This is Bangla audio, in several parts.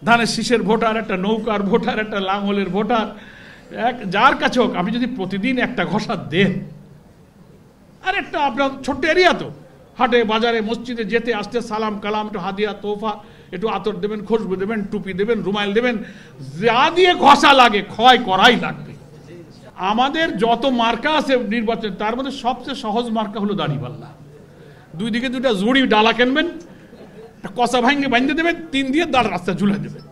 ধানের শীষের ভোটার, একটা নৌকার ভোটার, একটা লাঙলের ভোটার, যার কাছে হোক, আপনি যদি প্রতিদিন একটা ঘষা দেন, আর একটা আপনার ছোট্ট এরিয়া তো, হাটে বাজারে মসজিদে যেতে আসতে সালাম কালাম, একটু হাদিয়া তোফা, একটু আতর দেবেন, খুশবু দেবেন, টুপি দেবেন, রুমাইল দেবেন, যা দিয়ে ঘষা লাগে ক্ষয় করাই লাগবে। আমাদের যত মার্কা আছে নির্বাচন, তার মধ্যে সবচেয়ে সহজ মার্কা হলো দাড়িপাল্লা। দুই দিকে দুটা জুড়ি ডালা কিনবেন, কষা ভাঙ্গে বাঁধতে দেবেন, 3 দিয়ে দাঁড় রাস্তা ঝুলে দেবেন,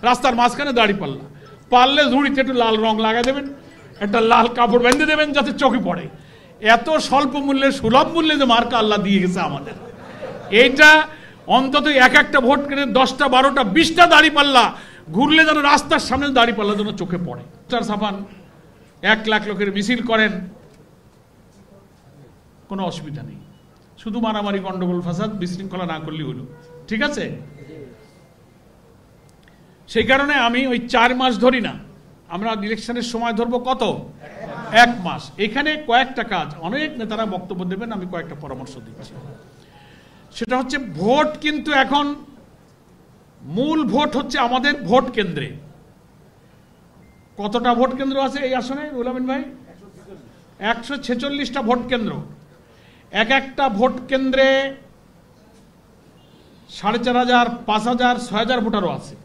রাস্তার মাঝখানে দাড়িপাল্লা, পারলে ঝুড়িতে একটু লাল রং লাগাই দেবেন, একটা লাল কাপড় বেঁধে দেবেন যাতে চোখে পড়ে। এত স্বল্প মূল্যে, সুলভ মূল্যে যে মার্কা আল্লাহ দিয়ে গেছে আমাদের, এইটা অন্তত একটা ভোট কেন্দ্রে 10টা 12টা 20টা দাড়িপাল্লা ঘুরলে যেন রাস্তার সামনে দাড়িপাল্লা যেন চোখে পড়ে। সাফান 1 লাখ লোকের মিছিল করেন, কোনো অসুবিধা নেই, শুধু মারামারি গন্ডগোল ফাসাদ বিশৃঙ্খলা না করলেই হলো, ঠিক আছে? সেই কারণে আমি ওই 4 মাস ধরি না, আমরা ইলেকশনের সময় ধরবো কত, 1 মাস। এখানে কয়েকটা কাজ, অনেক নেতারা বক্তব্য দেবেন, আমি কয়েকটা পরামর্শ দিচ্ছি। সেটা হচ্ছে ভোট, কিন্তু এখন মূল ভোট হচ্ছে আমাদের ভোট কেন্দ্রে। কতটা ভোট কেন্দ্র আছে এই আসনে রুহুল আমিন ভাই? 146টা ভোট কেন্দ্র। একটা ভোট কেন্দ্রে 4,500, 5,000, 6,000 ভোটারও আছে,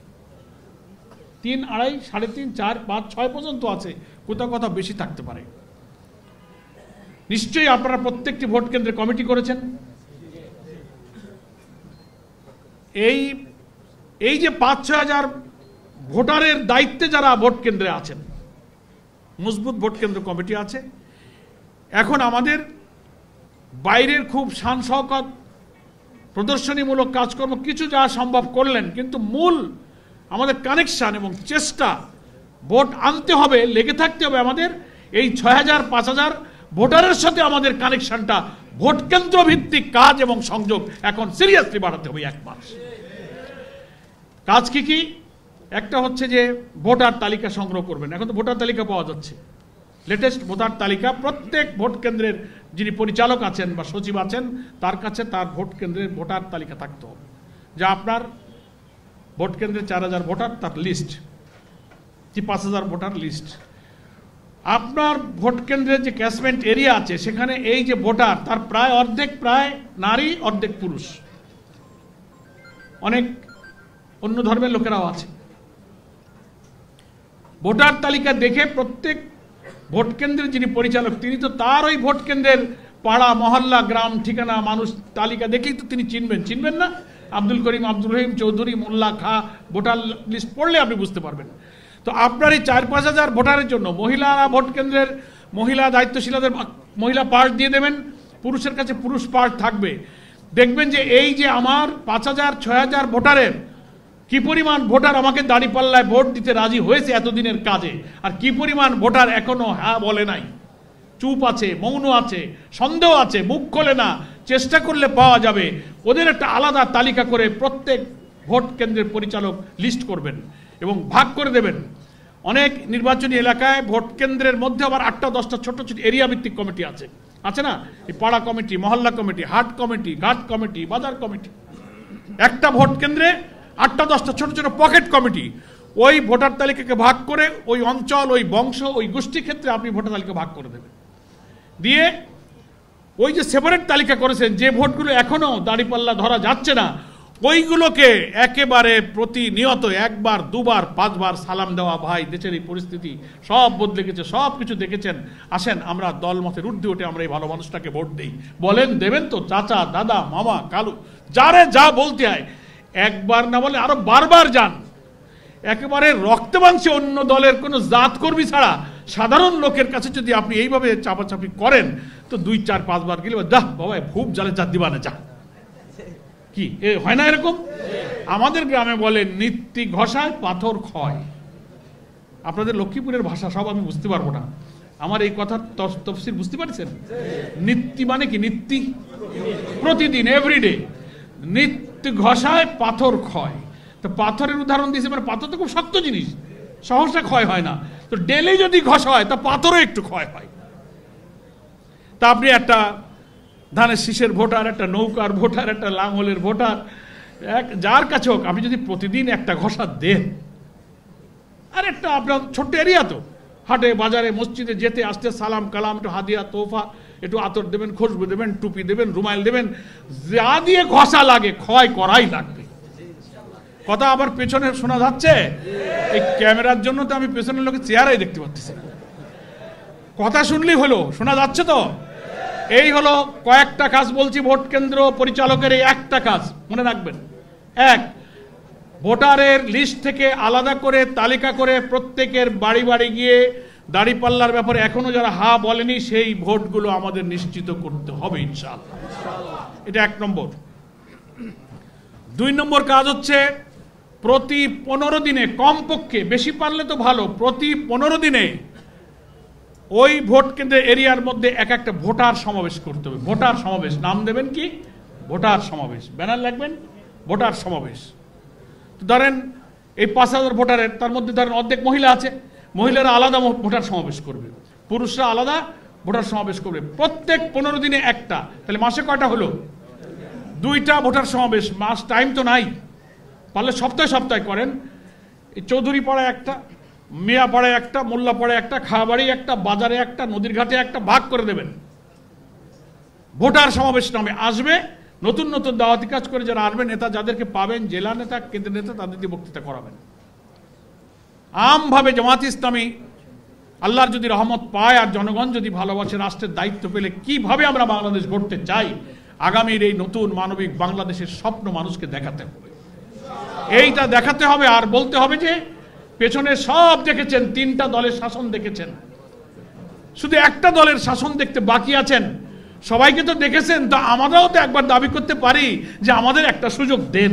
3, 2.5, 3.5, 4, 5, 6 পর্যন্ত আছে, কোথাও কোথাও বেশি থাকতে পারে। নিশ্চয়ই আপনারা প্রত্যেকটি ভোট কেন্দ্রে কমিটি করেছেন। এই যে 5-6 হাজার ভোটারের দায়িত্বে যারা ভোট কেন্দ্রে আছেন, মজবুত ভোট কেন্দ্র কমিটি আছে। এখন আমাদের বাইরের খুব শান শওকত প্রদর্শনীমূলক কাজকর্ম কিছু যা সম্ভব করলেন, কিন্তু মূল আমাদের কানেকশন এবং চেষ্টা, ভোট আনতে হবে, লেগে থাকতে হবে আমাদের। এই 6,000, 5,000 ভোটারের সাথে আমাদের কানেকশনটা, ভোট কেন্দ্র ভিত্তিক কাজ এবং সংযোগ এখন সিরিয়াসলি বাড়াতে হবে। 1 মাস কাজ কি কি? একটা হচ্ছে যে ভোটার তালিকা সংগ্রহ করবেন। এখন তো ভোটার তালিকা পাওয়া যাচ্ছে, লেটেস্ট ভোটার তালিকা প্রত্যেক ভোট কেন্দ্রের যিনি পরিচালক আছেন বা সচিব আছেন, তার কাছে তার ভোট কেন্দ্রের ভোটার তালিকা থাকতে হবে, যা আপনার ভোট কেন্দ্রে 4,000 ভোটার, তার লিস্ট, কি 5,000 ভোটার লিস্ট। আপনার ভোট কেন্দ্রের যে ক্যাচমেন্ট এরিয়া আছে, সেখানে এই যে ভোটার, তার প্রায় অর্ধেক প্রায় নারী, অর্ধেক পুরুষ, অনেক অন্য ধর্মের লোকেরাও আছে। ভোটার তালিকা দেখে প্রত্যেক ভোট কেন্দ্রের যিনি পরিচালক, তিনি তো তার ওই ভোট কেন্দ্রের পাড়া, মহল্লা, গ্রাম, ঠিকানা, মানুষ তালিকা দেখেই তো তিনি চিনবেন না? আব্দুল করিম, আব্দুল রহিম চৌধুরী, মোল্লা, খা, ভোটার লিস্ট পড়লে আপনি বুঝতে পারবেন। তো আপনার এই 4-5 হাজার ভোটারের জন্য মহিলারা ভোট কেন্দ্রের মহিলা দায়িত্বশীলদের মহিলা পার্ট দিয়ে দেবেন, পুরুষের কাছে পুরুষ পার্ট থাকবে। দেখবেন যে এই যে আমার 5,000, 6,000 ভোটারের কি পরিমাণ ভোটার আমাকে দাঁড়িপাল্লায় ভোট দিতে রাজি হয়েছে এতদিনের কাজে, আর কি পরিমাণ ভোটার এখনো হ্যাঁ বলে নাই, চুপ আছে, মৌন আছে, সন্দেহ আছে, মুখ খোলে না, চেষ্টা করলে পাওয়া যাবে। ওদের একটা আলাদা তালিকা করে প্রত্যেক ভোট কেন্দ্রের পরিচালক লিস্ট করবেন এবং ভাগ করে দেবেন। অনেক নির্বাচনী এলাকায় ভোট কেন্দ্রের মধ্যে আবার 8টা-10টা ছোট ছোট এরিয়া ভিত্তিক কমিটি আছে না? এই পাড়া কমিটি, মহল্লা কমিটি, হাট কমিটি, ঘাট কমিটি, বাজার কমিটি। একটা ভোট কেন্দ্রে 8টা-10টা ছোট ছোট পকেট কমিটি। ওই ভোটার তালিকাকে ভাগ করে ওই অঞ্চল, ওই বংশ, ওই গোষ্ঠী ক্ষেত্রে আপনি ভোটার তালিকা ভাগ করে দেবেন। দিয়ে ওই যে সেপারেট তালিকা করেছেন, যে ভোটগুলো এখনো দাঁড়িপাল্লা ধরা যাচ্ছে না, ওইগুলোকে একেবারে প্রতিনিয়ত 1বার, 2বার, 5বার সালাম দেওয়া। ভাই, দেশের এই পরিস্থিতি সব বদলে গেছে, সব কিছু দেখেছেন। আসেন আমরা দল মতের ঊর্ধ্বে উঠে আমরা এই ভালো মানুষটাকে ভোট দেই। বলেন দেবেন তো? চাচা, দাদা, মামা, কালু, যারে যা বলতে হয়, একবার না বলে আরো বারবার যান। একেবারে রক্তে মাংসে অন্য দলের কোনো জাত কর্মী ছাড়া সাধারণ লোকের কাছে যদি আপনি এইভাবে চাপাচাপি করেন, তো 2-4-5 বার গেলে যা বাবা খুব জালে যা দিবানে যা, কি হয় না এরকম? আমাদের গ্রামে বলে নিত্যি ঘষায় পাথর ক্ষয়। আপনাদের লক্ষ্মীপুরের ভাষা সব আমি বুঝতে পারবো না, আমার এই কথার তফসির বুঝতে পারছেন? নিত্যি মানে কি? নিত্যি প্রতিদিন, এভরিডে। নিত্য ঘষায় পাথর ক্ষয়। তো পাথরের উদাহরণ দিয়েছে, মানে পাথর তো খুব শক্ত জিনিস, সহসা ক্ষয় হয় না। তো ডেলি যদি ঘষা হয় তা পাথরও একটু ক্ষয় হয়। তা আপনি একটা ধানের শীষের ভোটার, একটা নৌকার ভোটার, একটা লাঙলের ভোটার, যার কাছে হোক, আপনি যদি প্রতিদিন একটা ঘষা দেন, আর একটা আপনার ছোট্ট এরিয়া তো, হাটে বাজারে মসজিদে যেতে আসতে সালাম কালাম, একটু হাদিয়া তোফা, একটু আতর দেবেন, খুশবু দেবেন, টুপি দেবেন, রুমাইল দেবেন, যা দিয়ে ঘষা লাগে ক্ষয় করাই লাগবে। কথা আবার পেছনে শোনা যাচ্ছে? এই ক্যামেরার জন্য তো আমি পেছনের লোকের চেহারাই দেখতে পাচ্ছি। কথা শুনলেই হলো, শোনা যাচ্ছে তো? এই হলো কয়েকটা কাজ বলছি ভোট কেন্দ্র পরিচালকের, এই একটা কাজ মনে রাখবেন। এক, ভোটারের লিস্ট থেকে আলাদা করে তালিকা করে প্রত্যেকের বাড়ি বাড়ি গিয়ে দাঁড়িপাল্লার ব্যাপারে এখনো যারা হা বলেনি সেই ভোটগুলো আমাদের নিশ্চিত করতে হবে ইনশাআল্লাহ। এটা 1 নম্বর। 2 নম্বর কাজ হচ্ছে প্রতি 15 দিনে, কমপক্ষে, বেশি পারলে তো ভালো, প্রতি 15 দিনে ওই ভোট কেন্দ্রের এরিয়ার মধ্যে একটা ভোটার সমাবেশ করতে হবে। ভোটার সমাবেশ, নাম দেবেন কি? ভোটার সমাবেশ, ব্যানার লাগবেন ভোটার সমাবেশ। ধরেন এই 5000 ভোটারের, তার মধ্যে ধরেন অর্ধেক মহিলা আছে, মহিলারা আলাদা ভোটার সমাবেশ করবে, পুরুষরা আলাদা ভোটার সমাবেশ করবে, প্রত্যেক 15 দিনে একটা। তাহলে মাসে কয়টা হলো? 2টা ভোটার সমাবেশ। মাস টাইম তো নাই, পারলে সপ্তাহে সপ্তাহে করেন। এই চৌধুরী পাড়ায় একটা, মিয়া পাড়ায় একটা, মোল্লা পাড়ায় একটা, খাবাড়ি একটা, বাজারে একটা, নদীর ঘাটে একটা, ভাগ করে দেবেন। ভোটার সমাবেশ নামে আসবে, নতুন নতুন দাওয়াতি কাজ করে যারা আসবে, নেতা যাদেরকে পাবেন, জেলা নেতা, কেন্দ্রীয় নেতা, তাদের দিয়ে বক্তৃতা করাবেন। আমভাবে জামাত ইসলামী আল্লাহর যদি রহমত পায় আর জনগণ যদি ভালোবাসে, রাষ্ট্রের দায়িত্ব পেলে কিভাবে আমরা বাংলাদেশ গড়তে চাই, আগামীর এই নতুন মানবিক বাংলাদেশের স্বপ্ন মানুষকে দেখাতে হবে। এইটা দেখাতে হবে। আর বলতে হবে যে পেছনে সব দেখেছেন, 3টা দলের শাসন দেখেছেন, শুধু একটা দলের শাসন দেখতে বাকি আছেন। সবাইকে তো দেখেছেন, তা আমরাও তো একবার দাবি করতে পারি যে আমাদের একটা সুযোগ দেন।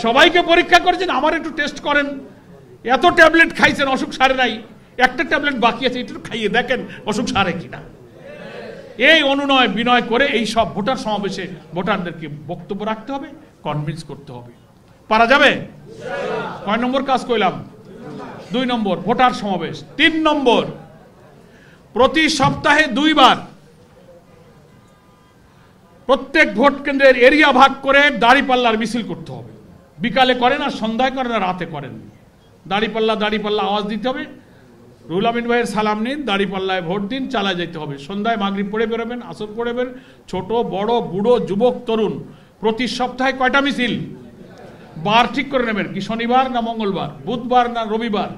সবাইকে পরীক্ষা করেছেন, আমার একটু টেস্ট করেন। এত ট্যাবলেট খাইছেন, অসুখ সারে নাই, একটা ট্যাবলেট বাকি আছে, একটু খাইয়ে দেখেন অসুখ সারে কিনা। এই অনুনয় বিনয় করে এই সব ভোটার সমাবেশে ভোটারদেরকে বক্তব্য রাখতে হবে, কনভিন্স করতে হবে। পারা যাবে? কয় নম্বর কাজ কইলাম? 2 নম্বর ভোটার সমাবেশ। 3 নম্বর, প্রতি সপ্তাহে 2 বার প্রত্যেক ভোট কেন্দ্রের এরিয়া ভাগ করে দাঁড়িপাল্লার মিছিল করতে হবে। বিকালে করেন, আর সন্ধ্যায় করেন, আর রাতে করেন। দাঁড়িপাল্লা দাঁড়িপাল্লা আওয়াজ দিতে হবে, রুহুল আমিন ভাইয়ের সালাম নিন, দাঁড়িপাল্লায় ভোট দিন, চালা যেতে হবে। সন্ধ্যায় মাগরিব পড়ে বেরোবেন, আসর পড়ে বেরোবেন। ছোট বড় বুড়ো যুবক তরুণ, প্রতি সপ্তাহে কয়টা মিছিল? বার ঠিক করে নেবেন, কি শনিবার না মঙ্গলবার, বুধবার না রবিবার।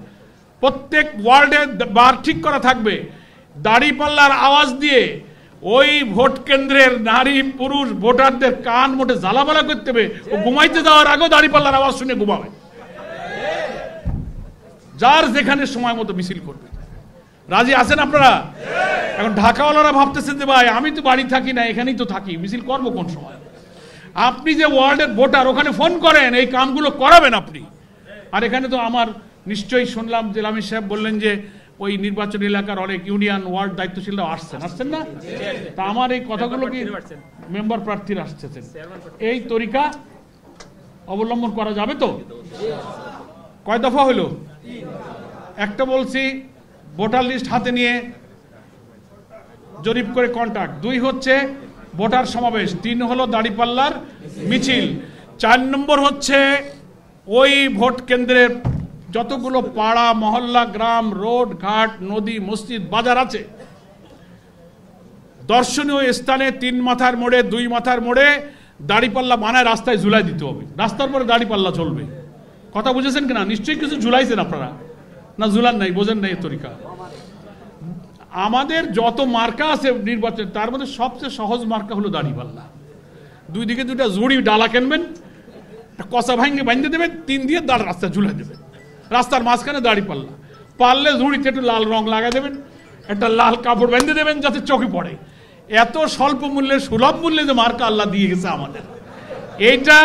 প্রত্যেক ওয়ার্ডে বার ঠিক করা থাকবে। দাঁড়িপাল্লার আওয়াজ দিয়ে ওই ভোট কেন্দ্রের নারী পুরুষ ভোটারদের কান মোটে জ্বালাবালা করতে হবে। ও ঘুমাইতে যাওয়ার আগেও দাঁড়িপাল্লার আওয়াজ শুনে ঘুমাবে। যার যেখানে সময় মতো মিছিল করবে। রাজি আছেন আপনারা? এখন ঢাকাওয়ালারা ভাবতেছেন যে ভাই আমি তো বাড়ি থাকি না, এখানেই তো থাকি, মিছিল করবো কোন সময়? আপনি যে ওয়ার্ডের ভোটার, ওখানে ফোন করেন, এই কামগুলো করাবেন আপনি। আর এখানে তো আমার নিশ্চয়ই শুনলাম যে আমির সাহেব বললেন যে ওই নির্বাচনী এলাকার অনেক ইউনিয়ন ওয়ার্ড দায়িত্বশীলরা আসছেন না? তা আমার এই কথাগুলো কি মেম্বার প্রার্থীরা আসতেছেন, এই তরিকা অবলম্বন করা যাবে তো? কয় দফা হইল? একটা বলছি ভোটার লিস্ট হাতে নিয়ে জরিপ করে কন্ট্যাক্ট। 2 হচ্ছে ভোটার সমাবেশ। 3 হলো দাঁড়িপাল্লার মিছিল। 4 নম্বর হচ্ছে ওই ভোট কেন্দ্রের যতগুলো পাড়া মহল্লা, গ্রাম, রোড ঘাট, নদী, মসজিদ, বাজার আছে, দর্শনীয় স্থানে 3 মাথার মোড়ে, 2 মাথার মোড়ে দাঁড়িপাল্লা বানায় রাস্তায় ঝুলাই দিতে হবে। রাস্তার পরে দাঁড়িপাল্লা চলবে। কথা বুঝেছেন কিনা? নিশ্চয়ই কিছু ঝুলাইছেন আপনারা, না ঝুলান নাই? বোঝেন নাই তরিকা? আমাদের যত মার্কা আছে নির্বাচন, তার মধ্যে সবচেয়ে সহজ মার্কা হলো দাঁড়িপাল্লা। 2 দিকে 2টা জুড়ি ডালা কিনবেন, কষা ভাঙ্গে বাঁধতে দেবেন, 3 দিয়ে দাঁড় রাস্তা ঝুলাই দেবেন, রাস্তার মাঝখানে দাঁড়িপাল্লা। পারলে ঝুড়িতে একটু লাল রং লাগাই দেবেন, একটা লাল কাপড় বেঁধে দেবেন যাতে চোখে পড়ে। এত স্বল্প মূল্যে, সুলভ মূল্যে যে মার্কা আল্লাহ দিয়ে গেছে আমাদের, এইটা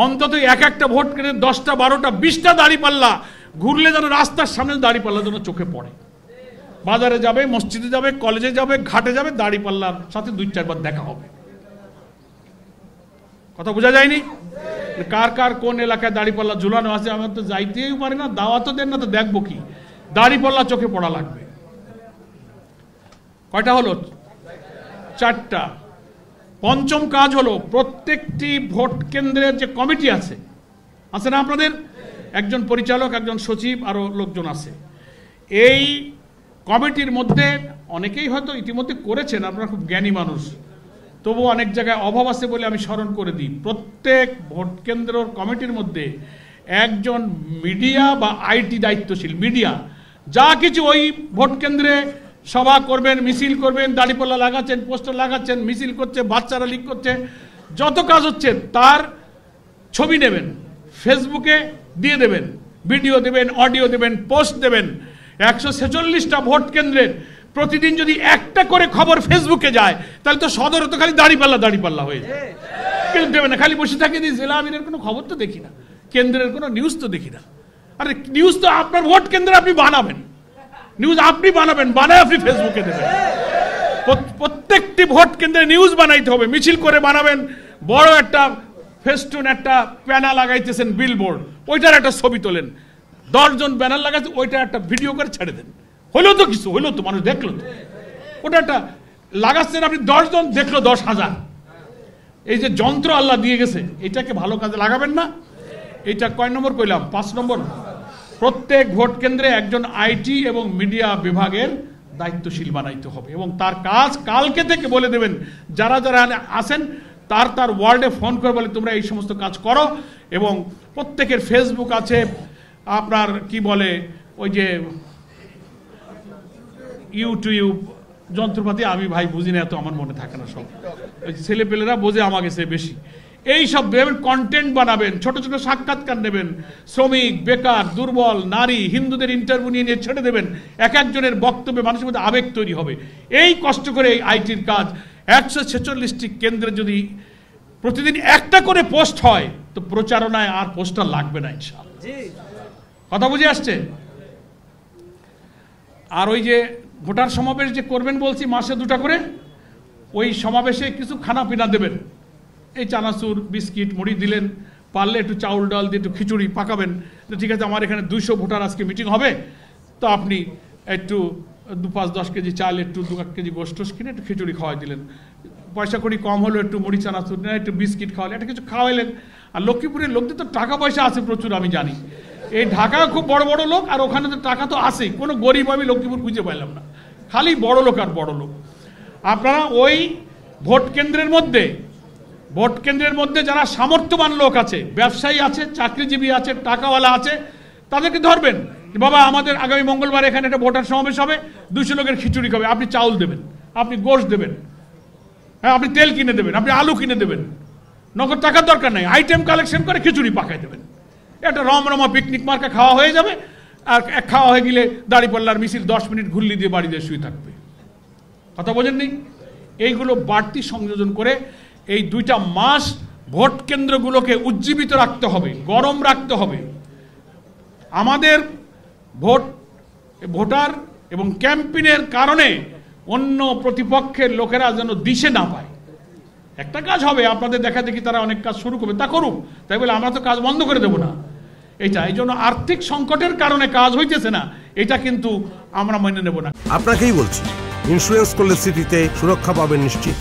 অন্তত একটা ভোট কেন্দ্রে 10টা 12টা 20টা দাঁড়িপাল্লা ঘুরলে যেন রাস্তার সামনে দাঁড়িপাল্লা যেন চোখে পড়ে। বাজারে যাবে, মসজিদে যাবে, কলেজে যাবে, ঘাটে যাবে, দাঁড়িপাল্লার সাথে 2-4 বার দেখা হবে। কথা বোঝা যায়নি? কার কার কোন এলাকায় দাঁড়িপাল্লা ঝুলানো আছে? আমি তো যাইতেই পারি না, দাওয়াতও দেন না, তো দেখবো কি? দাঁড়িপাল্লা চোখে পড়া লাগবে। কয়টা হলো? 4টা। পঞ্চম কাজ হলো প্রত্যেকটি ভোট কেন্দ্রের যে কমিটি আছে না আপনাদের, একজন পরিচালক, একজন সচিব, আরও লোকজন আছে। এই কমিটির মধ্যে অনেকেই হয়তো ইতিমধ্যে করেছেন, আপনারা খুব জ্ঞানী মানুষ, তবু অনেক জায়গায় অভাব আছে বলে আমি স্মরণ করে দিই। প্রত্যেক ভোট কেন্দ্র কমিটির মধ্যে একজন মিডিয়া বা আইটি দায়িত্বশীল, মিডিয়া যা কিছু ওই ভোট কেন্দ্রে সভা করবেন, মিছিল করবেন, দাড়িপাল্লা লাগাচ্ছেন, পোস্টার লাগাচ্ছেন, মিছিল করছে, বাচ্চারা লিক করছে, যত কাজ হচ্ছে তার ছবি নেবেন, ফেসবুকে দিয়ে দেবেন, ভিডিও দেবেন, অডিও দেবেন, পোস্ট দেবেন। 146টা ভোট কেন্দ্রের প্রতিদিন যদি একটা করে খবর ফেসবুকে যায় তাহলে তো সদর তো খালি দাড়িপাল্লা হয়ে যায়। কিন্তু দেবে না, খালি বসে থাকে জেলা আমিরের কোনো খবর তো দেখি না, কেন্দ্রের কোনো নিউজ তো দেখি না। আরে নিউজ তো আপনার ভোট কেন্দ্রে আপনি বানাবেন, নিউজ আপনি বানাবেন, বানায় আপনি ফেসবুকে দেবেন। প্রত্যেকটি ভোট কেন্দ্রে নিউজ বানাইতে হবে, মিছিল করে বানাবেন, বড় একটা ফেস্টুন, একটা প্যানা লাগাইতেছেন, বিলবোর্ড, ওইটার একটা ছবি তোলেন, 10 জন ব্যানার লাগাচ্ছে, ওইটা একটা ভিডিও করে ছেড়ে দেন। হলো তো কিছু, হলো তো, মানুষ দেখলো তো, ওটা একটা লাগাচ্ছেন আপনি, 10 জন দেখলো 10,000। এই যে যন্ত্র আল্লাহ দিয়ে গেছে, এটাকে ভালো কাজে লাগাবেন না। এটা কয় নম্বর কইলাম? 5 নম্বর। প্রত্যেক ভোট কেন্দ্রে একজন আইটি এবং মিডিয়া বিভাগের দায়িত্বশীল বানাইতে হবে এবং তার কাজ কালকে থেকে বলে দেবেন, যারা যারা আসেন তার ওয়ার্ডে ফোন করে বলে তোমরা এই সমস্ত কাজ করো। এবং প্রত্যেকের ফেসবুক আছে, আপনার কি বলে ওই যে ইউটিউব যন্ত্রপাতি, আমি ভাই বুঝি না, এত আমার মনে থাকে না, সব ওই ছেলেপেলেরা বোঝে আমাকে সে বেশি। এই সব দেবেন, কন্টেন্ট বানাবেন, ছোট ছোট সাক্ষাৎকার নেবেন, শ্রমিক, বেকার, দুর্বল, নারী, হিন্দুদের ইন্টারভিউ নিয়ে ছেড়ে দেবেন। এক একজনের বক্তব্যে মানুষের মধ্যে আবেগ তৈরি হবে। এই কষ্ট করে এই আইটির কাজ। 146টি কেন্দ্রে যদি প্রতিদিন একটা করে পোস্ট হয় তো প্রচারণায় আর পোস্টার লাগবে না ইনশাআল্লাহ। কথা বুঝে আসছে? আর ওই যে ভোটার সমাবেশ যে করবেন বলছি, মাসে 2টা করে, ওই সমাবেশে কিছু খানা পিনা দেবেন, এই চানাচুর, বিস্কিট, মুড়ি দিলেন, পারলে একটু চাউল ডাল দিয়ে একটু খিচুড়ি পাকাবেন। তো ঠিক আছে, আমার এখানে 200 ভোটার আজকে মিটিং হবে, তো আপনি একটু 5-10 কেজি চাল, একটু 2 কেজি গোশত কিনে একটু খিচুড়ি খাওয়াই দিলেন। পয়সা কড়ি কম হলো, একটু মুড়ি চানাচুর না, একটু বিস্কিট খাওয়ালেন, একটা কিছু খাওয়াইলেন। আর লক্ষ্মীপুরের লোকদের তো টাকা পয়সা আছে প্রচুর, আমি জানি। এই ঢাকা খুব বড় বড় লোক, আর ওখানে তো টাকা তো আছেই, কোনো গরিব আমি লক্ষ্মীপুর খুঁজে পাইলাম না, খালি বড় লোক আর বড় লোক। আপনারা ওই ভোট কেন্দ্রের মধ্যে যারা সামর্থ্যবান লোক আছে, ব্যবসায়ী আছে, চাকরিজীবী আছে, টাকাওয়ালা আছে, তাদেরকে ধরবেন। বাবা, আমাদের আগামী মঙ্গলবার এখানে একটা ভোটার সমাবেশ হবে, 200 লোকের খিচুড়ি খাবে, আপনি চাউল দেবেন, আপনি গোশ দেবেন, হ্যাঁ, আপনি তেল কিনে দেবেন, আপনি আলু কিনে দেবেন, নগদ টাকার দরকার নেই, আইটেম কালেকশন করে খিচুড়ি পাকাই দেবেন। একটা রমরমা পিকনিক মার্কা খাওয়া হয়ে যাবে। আর খাওয়া হয়ে গেলে দাড়িপাল্লার মিছিল 10 মিনিট ঘুরলি দিয়ে বাড়িতে শুয়ে থাকবে। কথা বোঝেননি? এইগুলো বাড়তি সংযোজন করে এই 2টা মাস ভোট কেন্দ্রগুলোকে উজ্জীবিত রাখতে হবে, গরম রাখতে হবে। আমাদের ভোটার এবং ক্যাম্পেইনের কারণে অন্য প্রতিপক্ষের লোকেরা যেন দিশে না পায়। একটা কাজ হবে, আপনাদের দেখা দেখি তারা অনেক কাজ শুরু করবে, তা করুক, তাই বলে আমরা তো কাজ বন্ধ করে দেবো না। এই জন্য আর্থিক সংকটের কারণে কাজ হইতেছে না, এটা কিন্তু আমরা মেনে নেব না। আপনাকেই বলছি, ইন্স্যুরেন্স করলে সিটিতে সুরক্ষা পাবেন নিশ্চিত।